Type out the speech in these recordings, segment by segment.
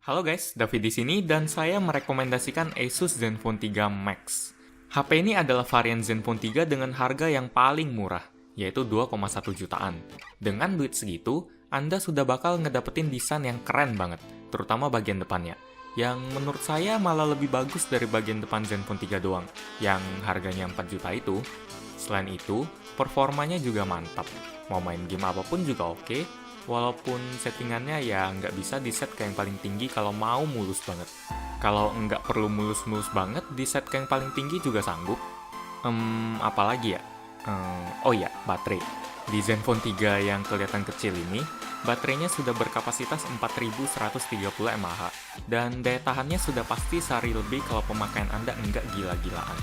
Halo guys, David di sini dan saya merekomendasikan Asus Zenfone 3 Max. HP ini adalah varian Zenfone 3 dengan harga yang paling murah, yaitu 2,1 jutaan. Dengan duit segitu, Anda sudah bakal ngedapetin desain yang keren banget, terutama bagian depannya, yang menurut saya malah lebih bagus dari bagian depan Zenfone 3 doang, yang harganya 4 juta itu. Selain itu, performanya juga mantap. Mau main game apapun juga oke. Walaupun settingannya ya nggak bisa di-set ke yang paling tinggi kalau mau mulus banget. Kalau nggak perlu mulus-mulus banget, di-set ke yang paling tinggi juga sanggup. Apalagi ya? Oh iya, baterai. Di Zenfone 3 yang kelihatan kecil ini, baterainya sudah berkapasitas 4130 mAh. Dan daya tahannya sudah pasti sehari lebih kalau pemakaian Anda nggak gila-gilaan.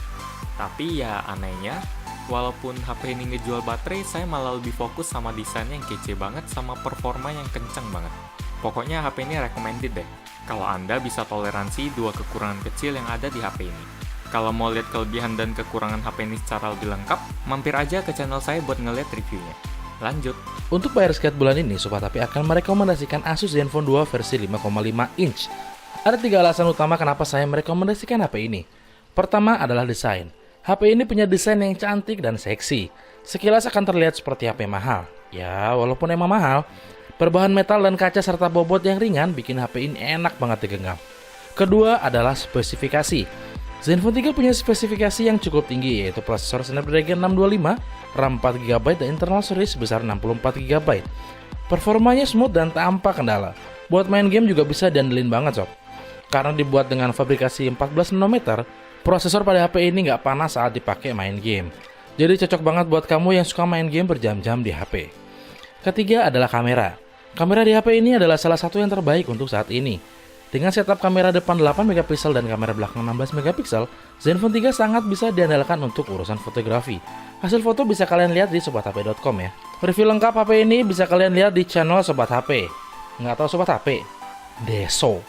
Tapi ya anehnya, walaupun HP ini ngejual baterai, saya malah lebih fokus sama desainnya yang kece banget sama performa yang kenceng banget. Pokoknya HP ini recommended deh, kalau Anda bisa toleransi dua kekurangan kecil yang ada di HP ini. Kalau mau lihat kelebihan dan kekurangan HP ini secara lebih lengkap, mampir aja ke channel saya buat ngeliat reviewnya. Lanjut. Untuk bayar skat bulan ini, Sobat HP akan merekomendasikan Asus Zenfone 2 versi 5,5 inch. Ada 3 alasan utama kenapa saya merekomendasikan HP ini. Pertama adalah desain. HP ini punya desain yang cantik dan seksi. Sekilas akan terlihat seperti HP mahal. Ya, walaupun emang mahal, berbahan metal dan kaca serta bobot yang ringan bikin HP ini enak banget digenggam. Kedua adalah spesifikasi. Zenfone 3 punya spesifikasi yang cukup tinggi, yaitu prosesor Snapdragon 625, RAM 4GB, dan internal storage sebesar 64GB. Performanya smooth dan tanpa kendala. Buat main game juga bisa diandelin banget sob. Karena dibuat dengan fabrikasi 14 nanometer, prosesor pada HP ini nggak panas saat dipakai main game. Jadi cocok banget buat kamu yang suka main game berjam-jam di HP. Ketiga adalah kamera. Kamera di HP ini adalah salah satu yang terbaik untuk saat ini. Dengan setup kamera depan 8MP dan kamera belakang 16MP, Zenfone 3 sangat bisa diandalkan untuk urusan fotografi. Hasil foto bisa kalian lihat di sobathp.com ya. Review lengkap HP ini bisa kalian lihat di channel Sobat HP. Nggak tahu Sobat HP? Deso.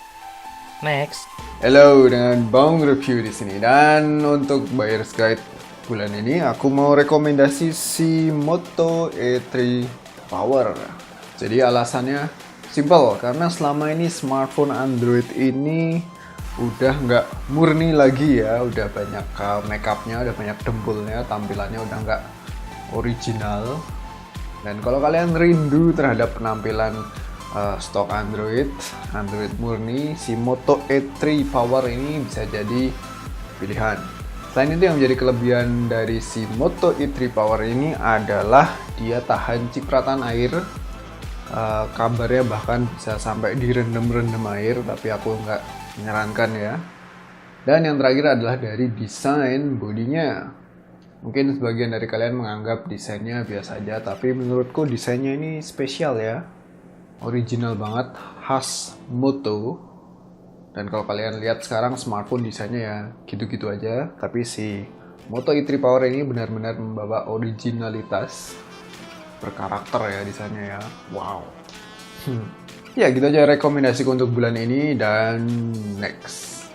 Next. Halo, dengan Bang Review di sini. Dan untuk buyer's guide bulan ini aku mau rekomendasi si Moto E3 Power. Jadi alasannya simple, karena selama ini smartphone Android ini udah nggak murni lagi ya, udah banyak makeupnya, udah banyak dempulnya, tampilannya udah nggak original. Dan kalau kalian rindu terhadap penampilan stok Android murni, si Moto E3 Power ini bisa jadi pilihan. Selain itu, yang menjadi kelebihan dari si Moto E3 Power ini adalah dia tahan cipratan air. Kabarnya bahkan bisa sampai direndam air, tapi aku nggak menyarankan ya. Dan yang terakhir adalah dari desain bodinya. Mungkin sebagian dari kalian menganggap desainnya biasa aja, tapi menurutku desainnya ini spesial ya. Original banget, khas Moto. Dan kalau kalian lihat sekarang smartphone desainnya ya gitu-gitu aja, tapi si Moto E3 Power ini benar-benar membawa originalitas, berkarakter ya desainnya ya. Wow. Ya gitu aja rekomendasiku untuk bulan ini, dan next.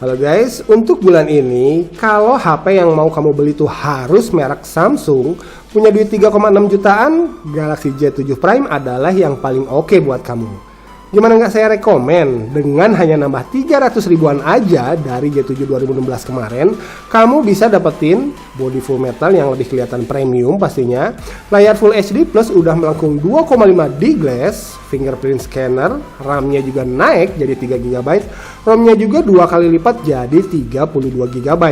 Halo guys, untuk bulan ini, kalau HP yang mau kamu beli tuh harus merek Samsung, punya duit 3,6 jutaan, Galaxy J7 Prime adalah yang paling oke buat kamu. Gimana nggak saya rekomen? Dengan hanya nambah 300 ribuan aja dari J7 2016 kemarin, kamu bisa dapetin body full metal yang lebih kelihatan premium pastinya, layar Full HD plus udah melengkung 2,5D glass, fingerprint scanner, RAM-nya juga naik jadi 3GB, ROM-nya juga 2 kali lipat jadi 32GB.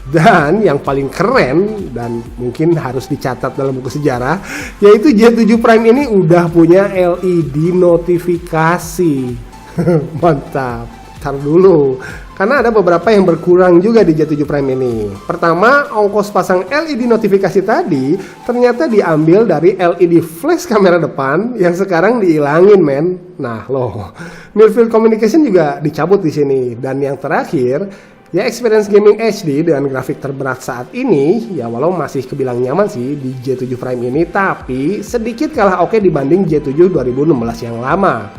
Dan yang paling keren dan mungkin harus dicatat dalam buku sejarah, yaitu J7 Prime ini udah punya LED notifikasi. Mantap. Ntar dulu, karena ada beberapa yang berkurang juga di J7 Prime ini. Pertama, ongkos pasang LED notifikasi tadi ternyata diambil dari LED flash kamera depan yang sekarang dihilangin men. Nah loh, near field communication juga dicabut di sini. Dan yang terakhir, ya experience gaming HD dengan grafik terberat saat ini, ya walau masih kebilang nyaman sih di J7 Prime ini, tapi sedikit kalah oke dibanding J7 2016 yang lama.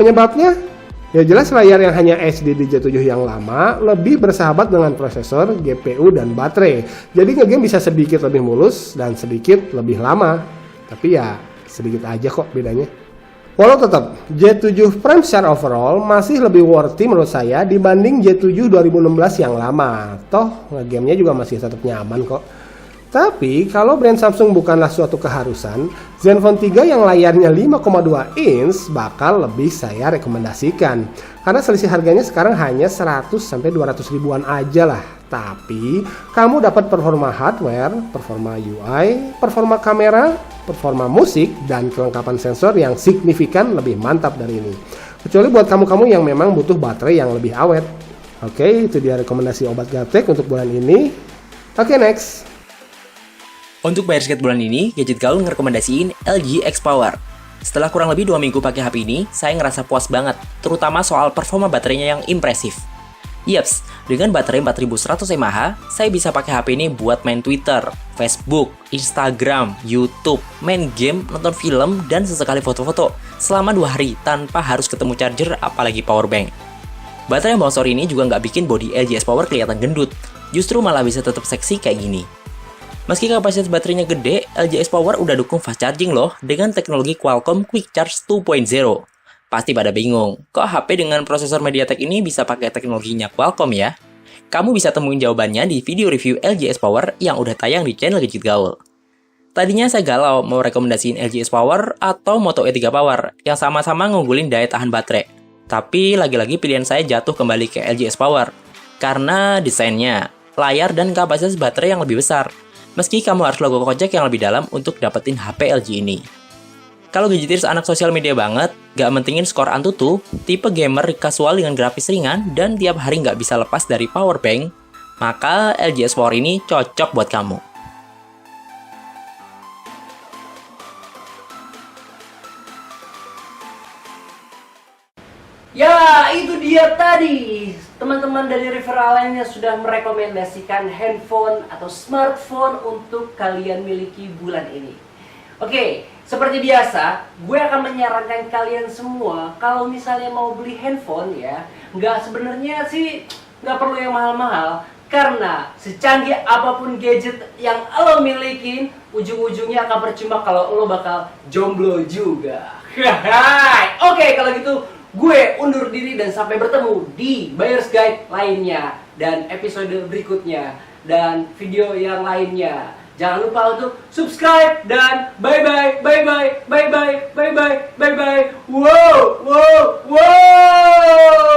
Penyebabnya? Ya jelas layar yang hanya HD di J7 yang lama lebih bersahabat dengan prosesor, GPU, dan baterai. Jadi ngegame bisa sedikit lebih mulus dan sedikit lebih lama. Tapi ya sedikit aja kok bedanya. Walau tetap, J7 Prime secara overall masih lebih worthy menurut saya dibanding J7 2016 yang lama. Toh, gamenya juga masih tetap nyaman kok. Tapi, kalau brand Samsung bukanlah suatu keharusan, Zenfone 3 yang layarnya 5,2 inch bakal lebih saya rekomendasikan. Karena selisih harganya sekarang hanya 100-200 ribuan aja lah. Tapi, kamu dapat performa hardware, performa UI, performa kamera, performa musik, dan kelengkapan sensor yang signifikan lebih mantap dari ini. Kecuali buat kamu-kamu yang memang butuh baterai yang lebih awet. Oke, itu dia rekomendasi obat gaptek untuk bulan ini. Oke, next. Untuk bayar skate bulan ini, Gadget Gaul ngerekomendasiin LG X Power. Setelah kurang lebih 2 minggu pakai HP ini, saya ngerasa puas banget, terutama soal performa baterainya yang impresif. Yaps, dengan baterai 4100 mAh, saya bisa pakai HP ini buat main Twitter, Facebook, Instagram, YouTube, main game, nonton film, dan sesekali foto-foto selama 2 hari tanpa harus ketemu charger apalagi powerbank. Baterai yang bongsor ini juga nggak bikin body LG X Power kelihatan gendut, justru malah bisa tetap seksi kayak gini. Meski kapasitas baterainya gede, LG X Power udah dukung fast charging loh dengan teknologi Qualcomm Quick Charge 2.0. Pasti pada bingung, kok HP dengan prosesor MediaTek ini bisa pakai teknologinya Qualcomm ya? Kamu bisa temuin jawabannya di video review LG X Power yang udah tayang di channel Gadget Gaul. Tadinya saya galau mau rekomendasiin LG X Power atau Moto E3 Power yang sama-sama ngunggulin daya tahan baterai. Tapi lagi-lagi pilihan saya jatuh kembali ke LG X Power karena desainnya, layar, dan kapasitas baterai yang lebih besar. Meski kamu harus logo kocek yang lebih dalam untuk dapetin HP LG ini. Kalau Gadgeters anak sosial media banget, gak mentingin skor Antutu, tipe gamer casual dengan grafis ringan, dan tiap hari gak bisa lepas dari powerbank, maka LG S Power ini cocok buat kamu. Ya, itu dia tadi. Teman-teman dari referral lainnya sudah merekomendasikan handphone atau smartphone untuk kalian miliki bulan ini. Oke, seperti biasa, gue akan menyarankan kalian semua kalau misalnya mau beli handphone ya, sebenarnya sih nggak perlu yang mahal-mahal. Karena secanggih apapun gadget yang lo milikin, ujung-ujungnya akan percuma kalau lo bakal jomblo juga. Oke, kalau gitu gue undur diri dan sampai bertemu di Buyer's Guide lainnya dan episode berikutnya dan video yang lainnya. Jangan lupa untuk subscribe dan bye bye bye bye bye bye bye bye bye bye. Wow wow wow.